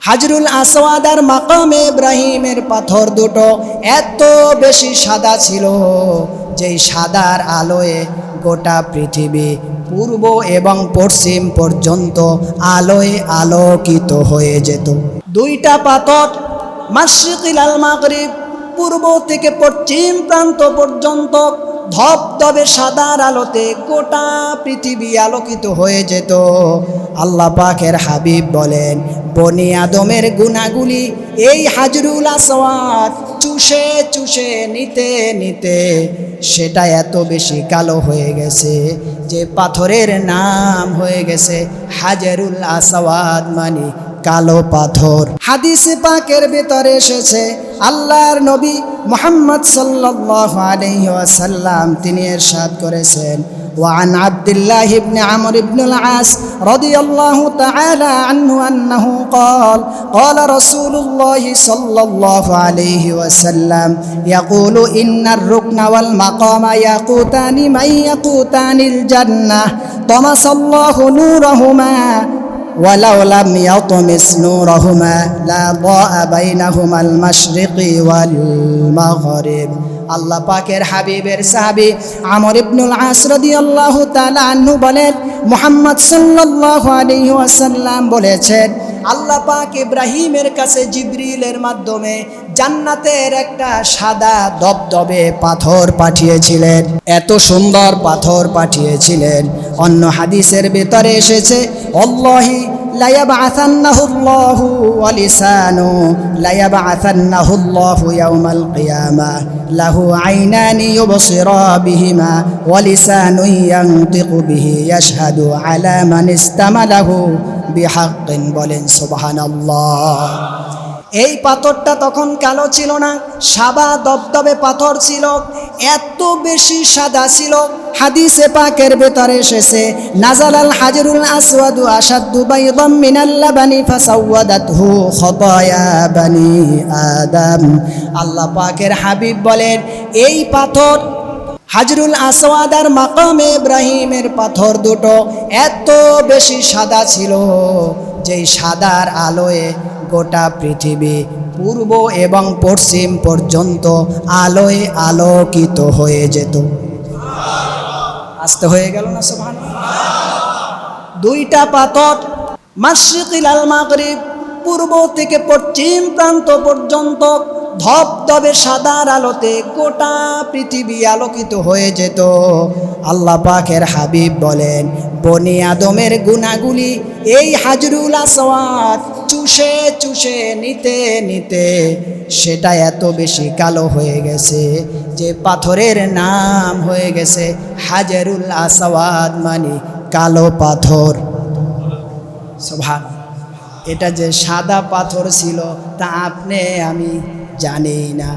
হাজরুল আসওয়াদ আর মাকামে ইব্রাহিমের পাথর দুটো এত বেশি সাদা ছিল, যেই সাদার আলোয় গোটা পৃথিবী পূর্ব এবং পশ্চিম পর্যন্ত আলোয় আলোকিত হয়ে যেত। দুইটা পাথর মাশরিকিল আল মাগরিব, পূর্ব থেকে পশ্চিম প্রান্ত পর্যন্ত ধবধবে সাদার আলোতে গোটা পৃথিবী আলোকিত হয়ে যেত। আল্লাহ পাকের হাবিব বলেন, বনি আদমের গুনাহগুলি এই হাজরুল আসওয়াদ চুষে চুষে নিতে নিতে সেটা এত বেশি কালো হয়ে গেছে যে পাথরের নাম হয়ে গেছে হাজরুল আসওয়াদ, মানে কালো পাথর। হাদিসে পাকের ভিতরে এসেছে, আল্লাহর নবী মুহাম্মদ সাল্লাল্লাহু আলাইহি ওয়াসাল্লাম তিনি ইরশাদ করেছেন, وعن عبد الله بن عمرو بن العاص رضي الله تعالى عنه أنه قال قال رسول الله صلى الله عليه وسلم يقول إن الركن والمقام يقوتان من يقوتان الجنة طمس الله نورهما ولو لم يطمس نورهما لا ضاء بينهما المشرق والمغرب। আল্লাহ পাকের হাবিবের সাহাবী আমর ইবনুল আস রাদিয়াল্লাহু তাআলা আনহু বলেন, মুহাম্মদ সাল্লাল্লাহু আলাইহি ওয়াসাল্লাম বলেছেন, আল্লাহ পাক ইব্রাহিমের কাছে জিবরিলের মাধ্যমে জান্নাতের একটা সাদা দবদবে পাথর পাঠিয়েছিলেন। এত সুন্দর পাথর পাঠিয়েছিলেন, অন্য হাদিসের ভিতরে এসেছে, আল্লাহি লা ইয়াবআসান্নাহুল্লাহু ওয়া লিসানু লা ইয়াবআসান্নাহুল্লাহু ইয়াওমাল কিয়ামাহ লাহু আইনানি ইউবসিরা বিহিমা ওয়া লিসানুন ইয়ানতিকু বিহি ইয়াশহাদু আলা মান ইস্তামালাহু বিহাক্কিন। বলেন সুবহানাল্লাহ। এই পাথরটা তখন কালো ছিল না, সাদা দবদবে পাথর ছিল, এত বেশি সাদা ছিল। হাদিসে পাকের ভেতরে এসেছে, নাজালাল হাজরুল আসওয়াদু আশাদ্দু বাইদাম মিনাল লাবানি ফাসাওয়াদাতহু খতায়া বানি আদম। আল্লাহ পাকের হাবিব বলেন, এই পাথর হাজরুল আসওয়াদ আর মাকামে ইব্রাহিমের পাথর দুটো এত বেশি সাদা ছিল, যেই সাদার আলোয় গোটা পৃথিবী পূর্ব এবং পশ্চিম পর্যন্ত আলোয় আলোকিত হয়ে যেত। আসতে হয়ে গেল না সুবহানাল্লাহ। দুইটা পাথর মাশরিকিল আল মাগরিব, পূর্ব থেকে পশ্চিম প্রান্ত পর্যন্ত ধবধবে সাদার আলোতে গোটা পৃথিবী আলোকিত হয়ে যেত। আল্লাহ পাকের হাবিব বলেন, বনি আদমের গুনাহগুলি এই হাজরুল আসওয়াদ চুষে চুষে নিতে নিতে সেটা এত বেশি কালো হয়ে গেছে যে পাথরের নাম হয়ে গেছে হাজরুল আসওয়াদ, মানে কালো পাথর। সুবহানাল্লাহ। এটা যে সাদা পাথর ছিল তা আপনি আমি জানি না।